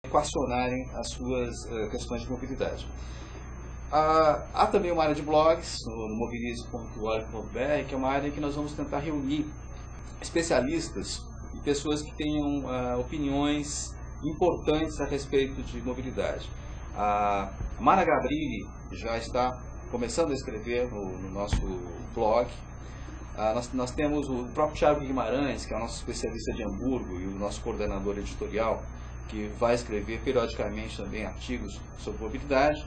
equacionarem as suas questões de mobilidade. Há também uma área de blogs, no mobilize.org.br, que é uma área em que nós vamos tentar reunir especialistas e pessoas que tenham opiniões importantes a respeito de mobilidade. A Mara Gabrilli já está começando a escrever no nosso blog. Nós temos o próprio Thiago Guimarães, que é o nosso especialista de Hamburgo e o nosso coordenador editorial, que vai escrever periodicamente também artigos sobre mobilidade.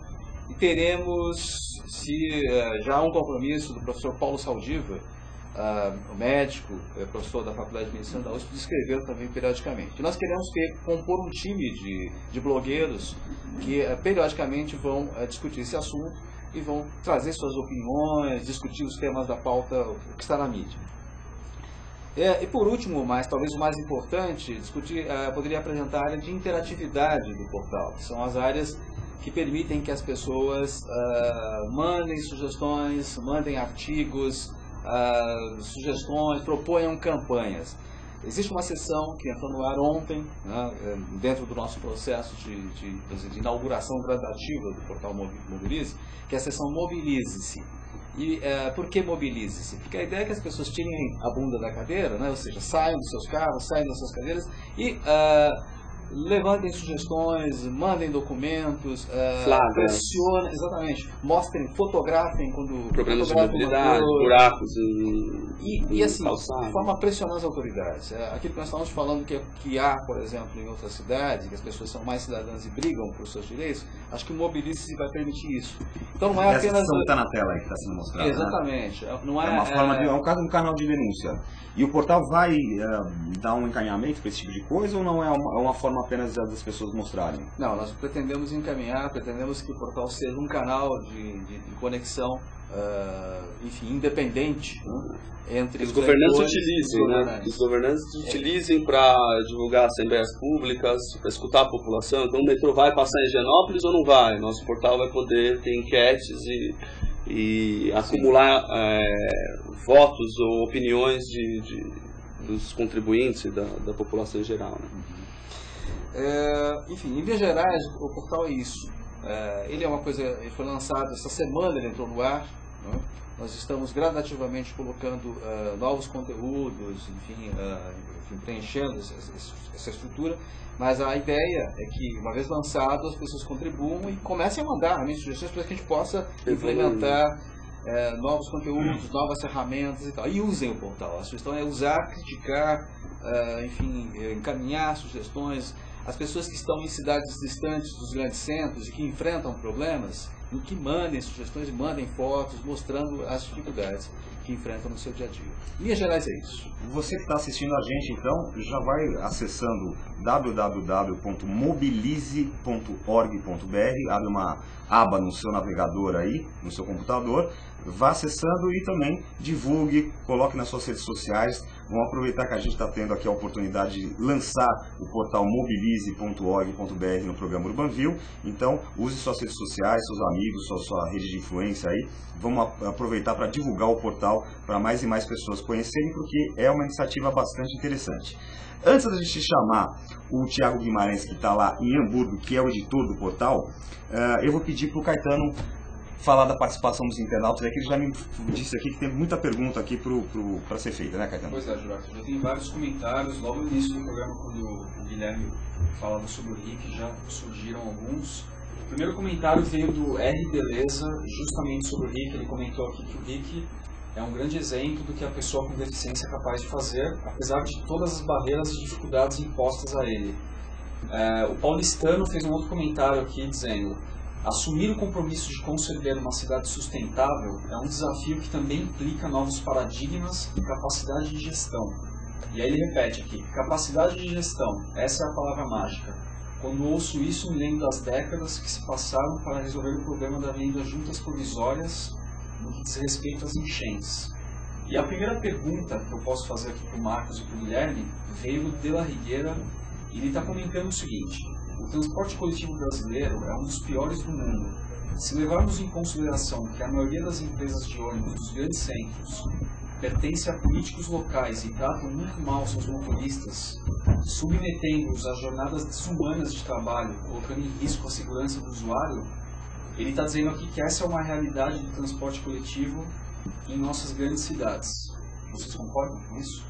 E teremos já um compromisso do professor Paulo Saldiva, o médico, professor da Faculdade de Medicina da USP, de escrever também periodicamente. E nós queremos compor um time de blogueiros que periodicamente vão discutir esse assunto e vão trazer suas opiniões, discutir os temas da pauta que está na mídia. E por último, mas talvez o mais importante, poderia apresentar a área de interatividade do portal, que são as áreas que permitem que as pessoas mandem sugestões, mandem artigos, sugestões, proponham campanhas. Existe uma sessão que entrou no ar ontem, né, dentro do nosso processo de inauguração gradativa do portal Mobilize, que é a sessão Mobilize-se. E por que Mobilize-se? Porque a ideia é que as pessoas tirem a bunda da cadeira, né, ou seja, saiam dos seus carros, saiam das suas cadeiras e levantem sugestões, mandem documentos, pressionem, exatamente, mostrem, fotografem quando problemas de mobilidade, buracos e assim, de forma a pressionar as autoridades. Aquilo que nós estávamos falando que há, por exemplo, em outras cidades, que as pessoas são mais cidadãs e brigam por seus direitos, acho que o Mobilize vai permitir isso. Então não é apenas... Essa está na tela aí que está sendo mostrada. Exatamente. Né? Não uma forma de, é um caso de um canal de denúncia. E o portal vai dar um encaminhamento para esse tipo de coisa ou não é uma forma apenas das pessoas mostrarem? Não, nós pretendemos encaminhar, pretendemos que o portal seja um canal de conexão, enfim, independente, né, entre os governantes utilizem, né? Os governantes utilizem para divulgar assembleias públicas, para escutar a população. Então o metrô vai passar em Higienópolis ou não vai? Nosso portal vai poder ter enquetes e acumular votos ou opiniões dos contribuintes e da população em geral, né? Enfim, em Minas Gerais, o portal é isso. Ele é uma coisa, ele foi lançado essa semana, ele entrou no ar, né? Nós estamos gradativamente colocando novos conteúdos, enfim, preenchendo essa estrutura, mas a ideia é que, uma vez lançado, as pessoas contribuam e comecem a mandar realmente sugestões para que a gente possa implementar novos conteúdos, novas ferramentas e tal. E usem o portal. A sugestão é usar, criticar, enfim, encaminhar sugestões. As pessoas que estão em cidades distantes dos grandes centros e que enfrentam problemas, que mandem sugestões e mandem fotos mostrando as dificuldades que enfrentam no seu dia a dia. Em Minas Gerais é isso. Você que está assistindo a gente, então, já vai acessando www.mobilize.org.br, abre uma aba no seu navegador aí, no seu computador, vá acessando e também divulgue, coloque nas suas redes sociais. Vamos aproveitar que a gente está tendo aqui a oportunidade de lançar o portal mobilize.org.br no programa Urbanville. Então, use suas redes sociais, seus amigos, sua rede de influência aí. Vamos aproveitar para divulgar o portal para mais e mais pessoas conhecerem, porque é uma iniciativa bastante interessante. Antes da gente chamar o Thiago Guimarães, que está lá em Hamburgo, que é o editor do portal, eu vou pedir para o Caetano falar da participação dos internautas, que ele já me disse aqui que tem muita pergunta aqui para ser feita, né, Caetano? Pois é, Gilberto, já tem vários comentários, logo no início do programa, quando o Guilherme falava sobre o RIC, já surgiram alguns. O primeiro comentário veio do R. Beleza, justamente sobre o RIC. Ele comentou aqui que o RIC é um grande exemplo do que a pessoa com deficiência é capaz de fazer, apesar de todas as barreiras e dificuldades impostas a ele. O Paulistano fez um outro comentário aqui dizendo: assumir o compromisso de conceber uma cidade sustentável é um desafio que também implica novos paradigmas e capacidade de gestão. E aí ele repete aqui: capacidade de gestão, essa é a palavra mágica. Quando ouço isso, me lembro das décadas que se passaram para resolver o problema da venda de juntas provisórias no que diz respeito às enchentes. E a primeira pergunta que eu posso fazer aqui para o Marcos e para o Guilherme veio do De La Rigueira, e ele está comentando o seguinte: o transporte coletivo brasileiro é um dos piores do mundo. Se levarmos em consideração que a maioria das empresas de ônibus dos grandes centros pertence a políticos locais e tratam muito mal seus motoristas, submetendo-os a jornadas desumanas de trabalho, colocando em risco a segurança do usuário, ele está dizendo aqui que essa é uma realidade do transporte coletivo em nossas grandes cidades. Vocês concordam com isso?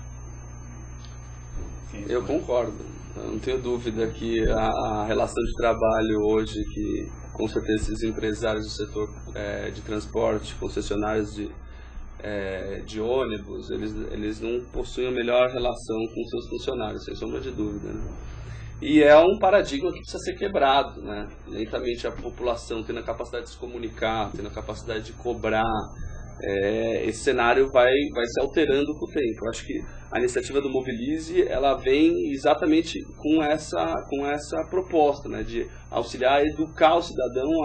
Eu concordo. Eu não tenho dúvida que a relação de trabalho hoje, que com certeza esses empresários do setor de transporte, concessionários de ônibus, eles não possuem a melhor relação com seus funcionários, sem sombra de dúvida, né? E é um paradigma que precisa ser quebrado, né? Lentamente a população tendo a capacidade de se comunicar, tendo a capacidade de cobrar, esse cenário vai se alterando com o tempo. Eu acho que a iniciativa do Mobilize, ela vem exatamente com essa proposta, né, de auxiliar, educar o cidadão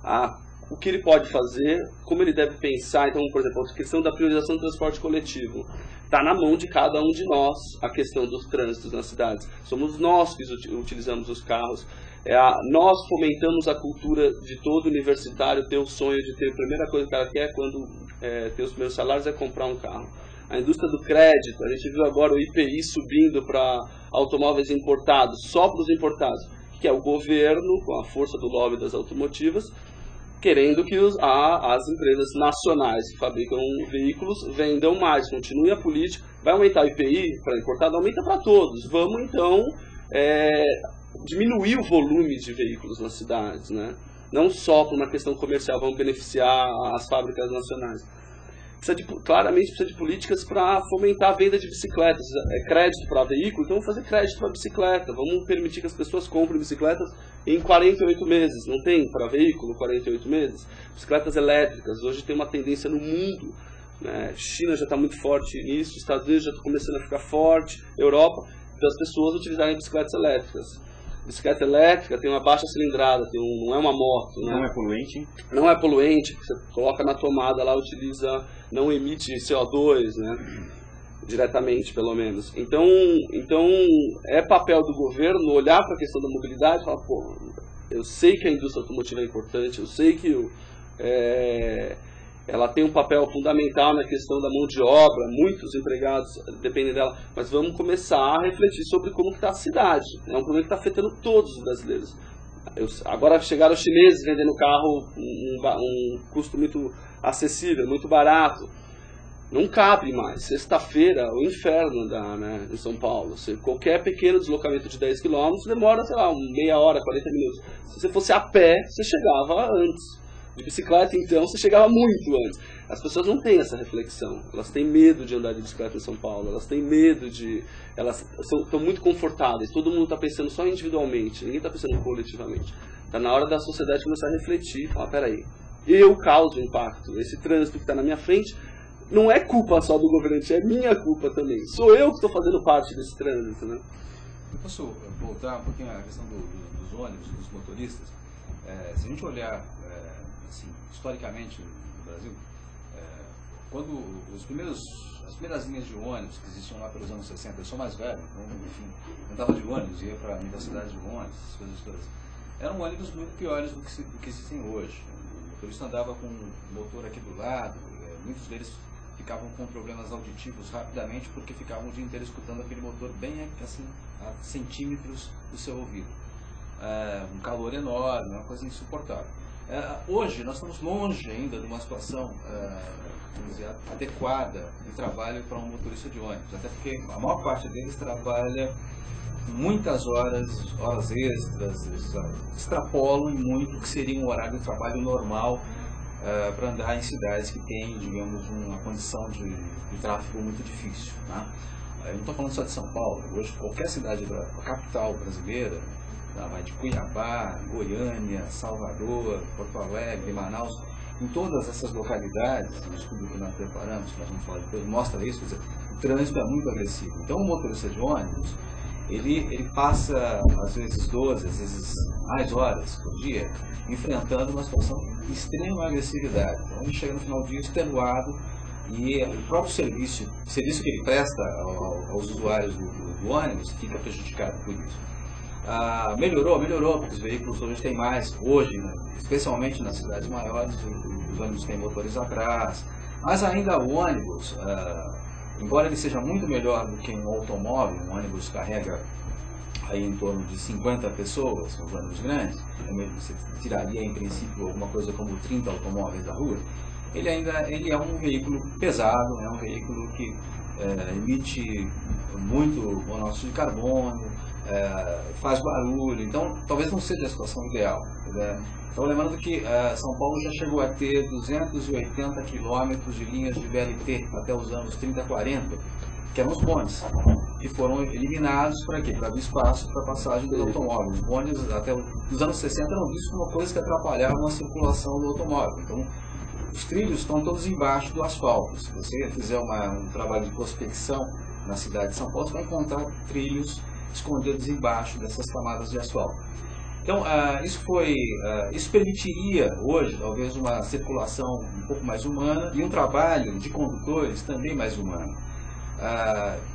a o que ele pode fazer, como ele deve pensar. Então, por exemplo, a questão da priorização do transporte coletivo. Está na mão de cada um de nós a questão dos trânsitos nas cidades. Somos nós que utilizamos os carros. Nós fomentamos a cultura de todo universitário ter o sonho de ter, a primeira coisa que ela quer quando ter os primeiros salários é comprar um carro. A indústria do crédito, a gente viu agora o IPI subindo para automóveis importados, só para os importados, que é o governo, com a força do lobby das automotivas, querendo que as empresas nacionais que fabricam veículos vendam mais. Continue a política, vai aumentar o IPI para importado, aumenta para todos. Vamos então diminuir o volume de veículos nas cidades, né? Não só por uma questão comercial, vamos beneficiar as fábricas nacionais. Claramente precisa de políticas para fomentar a venda de bicicletas. Crédito para veículo, então vamos fazer crédito para bicicleta. Vamos permitir que as pessoas comprem bicicletas em 48 meses. Não tem para veículo 48 meses? Bicicletas elétricas, hoje tem uma tendência no mundo, né? China já está muito forte nisso, Estados Unidos já está começando a ficar forte, Europa, das pessoas utilizarem bicicletas elétricas. Bicicleta elétrica tem uma baixa cilindrada, não é uma moto, né? Não é poluente? Não é poluente, você coloca na tomada lá, não emite CO2, né? Diretamente, pelo menos. Então é papel do governo olhar para a questão da mobilidade e falar, pô, eu sei que a indústria automotiva é importante, eu sei que ela tem um papel fundamental na questão da mão de obra, muitos empregados dependem dela, mas vamos começar a refletir sobre como está a cidade. É um problema que está afetando todos os brasileiros. Agora chegaram os chineses vendendo carro um custo muito acessível, muito barato. Não cabe mais. Sexta-feira, o inferno dá, né, em São Paulo. Qualquer pequeno deslocamento de 10 km demora, sei lá, meia hora, 40 minutos. Se você fosse a pé, você chegava antes. De bicicleta, então, você chegava muito antes. As pessoas não têm essa reflexão. Elas têm medo de andar de bicicleta em São Paulo. Elas têm medo elas estão muito confortáveis. Todo mundo está pensando só individualmente. Ninguém está pensando coletivamente. Está na hora da sociedade começar a refletir. Falar, peraí, eu causo impacto. Esse trânsito que está na minha frente não é culpa só do governante, é minha culpa também. Sou eu que estou fazendo parte desse trânsito, né? Eu posso voltar um pouquinho à questão dos ônibus, dos motoristas? Se a gente olhar assim, historicamente no Brasil, quando as primeiras linhas de ônibus que existiam lá pelos anos 60, eu sou mais velho, então, enfim, andava de ônibus, ia para a universidade de ônibus, essas coisas todas, eram ônibus muito piores do que existem hoje. O motorista andava com um motor aqui do lado, muitos deles ficavam com problemas auditivos rapidamente porque ficavam o dia inteiro escutando aquele motor bem assim, a centímetros do seu ouvido. Um calor enorme, uma coisa insuportável. Hoje nós estamos longe ainda de uma situação adequada de trabalho para um motorista de ônibus, até porque a maior parte deles trabalha muitas horas extras, extrapolam muito o que seria um horário de trabalho normal para andar em cidades que têm, digamos, uma condição de tráfego muito difícil, né? Eu não estou falando só de São Paulo, hoje qualquer cidade da capital brasileira, vai de Cuiabá, Goiânia, Salvador, Porto Alegre, Manaus, em todas essas localidades, o estudo que nós preparamos, que nós vamos falar depois, mostra isso, quer dizer, o trânsito é muito agressivo. Então o motorista de ônibus, ele passa às vezes 12, às vezes mais horas por dia, enfrentando uma situação de extrema agressividade. Então ele chega no final do dia extenuado e o próprio serviço que ele presta aos usuários do ônibus fica prejudicado por isso. Melhorou, porque os veículos hoje têm mais, né, especialmente nas cidades maiores, os ônibus têm motores atrás, mas ainda o ônibus, embora ele seja muito melhor do que um automóvel, um ônibus carrega aí em torno de 50 pessoas, nos ônibus grandes, você tiraria em princípio alguma coisa como 30 automóveis da rua, ele é um veículo pesado, é um veículo que emite muito monóxido de carbono, faz barulho, então talvez não seja a situação ideal. Né? Então lembrando que São Paulo já chegou a ter 280 quilômetros de linhas de VLT até os anos 30, 40, que eram os bondes, que foram eliminados para quê? Para abrir espaço para a passagem dos automóveis. Os bondes até os anos 60 eram vistos como uma coisa que atrapalhava a circulação do automóvel. Então, os trilhos estão todos embaixo do asfalto. Se você fizer um trabalho de prospecção na cidade de São Paulo, você vai encontrar trilhos escondidos embaixo dessas camadas de asfalto. Então, isso permitiria hoje, talvez, uma circulação um pouco mais humana e um trabalho de condutores também mais humano.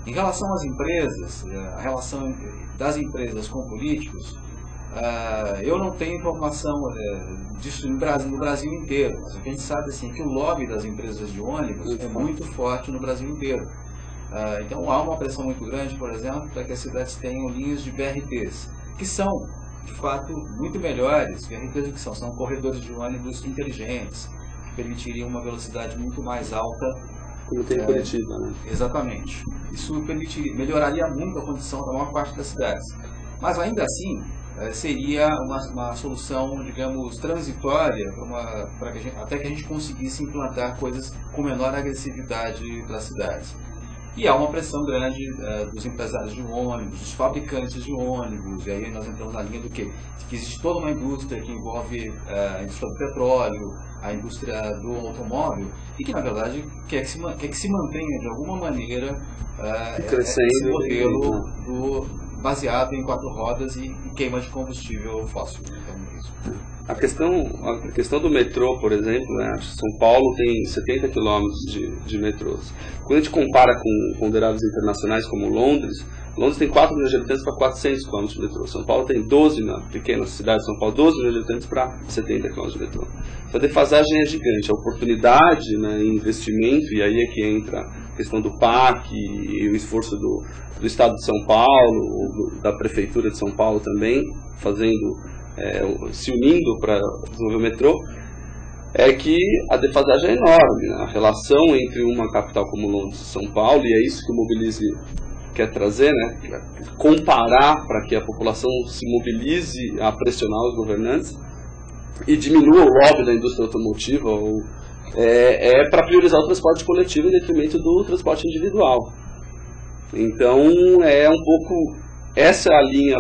Em relação às empresas, a relação das empresas com políticos, eu não tenho informação disso no Brasil inteiro, mas a gente sabe assim, que o lobby das empresas de ônibus é muito forte no Brasil inteiro. Então há uma pressão muito grande, por exemplo, para que as cidades tenham linhas de BRTs, que são, de fato, muito melhores. BRTs o que são? São corredores de ônibus inteligentes, que permitiriam uma velocidade muito mais alta. Como tem em Curitiba, né? Exatamente. Isso melhoraria muito a condição da maior parte das cidades. Mas ainda assim, seria uma solução, digamos, transitória até que a gente conseguisse implantar coisas com menor agressividade para as cidades. E há uma pressão grande dos empresários de ônibus, dos fabricantes de ônibus, e aí nós entramos na linha do quê? Que existe toda uma indústria que envolve a indústria do petróleo, a indústria do automóvel, e que na verdade quer que se mantenha de alguma maneira esse modelo baseado em 4 rodas e queima de combustível fóssil. Então, isso. A questão do metrô, por exemplo, né? São Paulo tem 70 km de metrôs. Quando a gente compara com ponderáveis internacionais como Londres tem 4 milhões de habitantes para 400 km de metrô. São Paulo tem 12, na pequena cidade de São Paulo, 12 milhões de habitantes para 70 km de metrô. Então a defasagem é gigante. A oportunidade, né, em investimento, e aí é que entra a questão do PAC e o esforço do Estado de São Paulo, da Prefeitura de São Paulo também, se unindo para desenvolver o metrô, é que a defasagem é enorme, né? A relação entre uma capital como Londres e São Paulo, e é isso que o Mobilize quer trazer, né? Comparar para que a população se mobilize a pressionar os governantes e diminua o lobby da indústria automotiva, para priorizar o transporte coletivo em detrimento do transporte individual. Então, é um pouco essa é a linha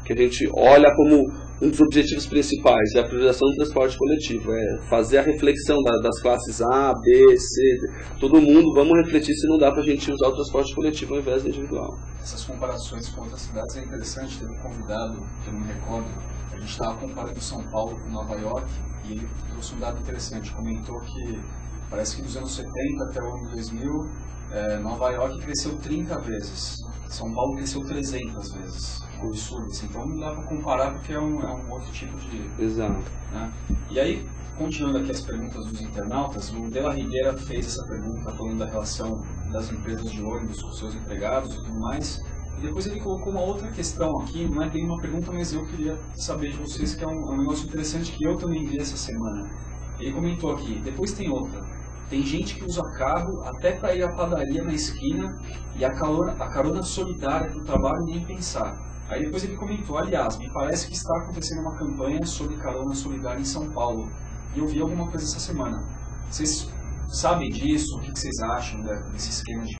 que a gente olha como um dos objetivos principais, é a priorização do transporte coletivo, é fazer a reflexão das classes A, B, C, todo mundo, vamos refletir se não dá para a gente usar o transporte coletivo ao invés do individual. Essas comparações com outras cidades é interessante, teve um convidado, que eu não me recordo, a gente estava comparando São Paulo com Nova York, e ele trouxe um dado interessante, comentou que parece que dos anos 70 até o ano 2000, Nova York cresceu 30 vezes, São Paulo cresceu 300 vezes. Absurdo, assim. Então não dá para comparar porque é um outro tipo de... Exato. Né? E aí, continuando aqui as perguntas dos internautas, o De La Rigueira fez essa pergunta falando da relação das empresas de ônibus com seus empregados e tudo mais. E depois ele colocou uma outra questão aqui, não é bem uma pergunta, mas eu queria saber de vocês, que é um negócio interessante que eu também vi essa semana. Ele comentou aqui, depois tem outra. Tem gente que usa carro até para ir à padaria na esquina e a carona solidária para o trabalho nem pensar. Aí depois ele comentou, aliás, me parece que está acontecendo uma campanha sobre carona solidária em São Paulo. E eu vi alguma coisa essa semana. Vocês sabem disso? O que vocês acham desse esquema de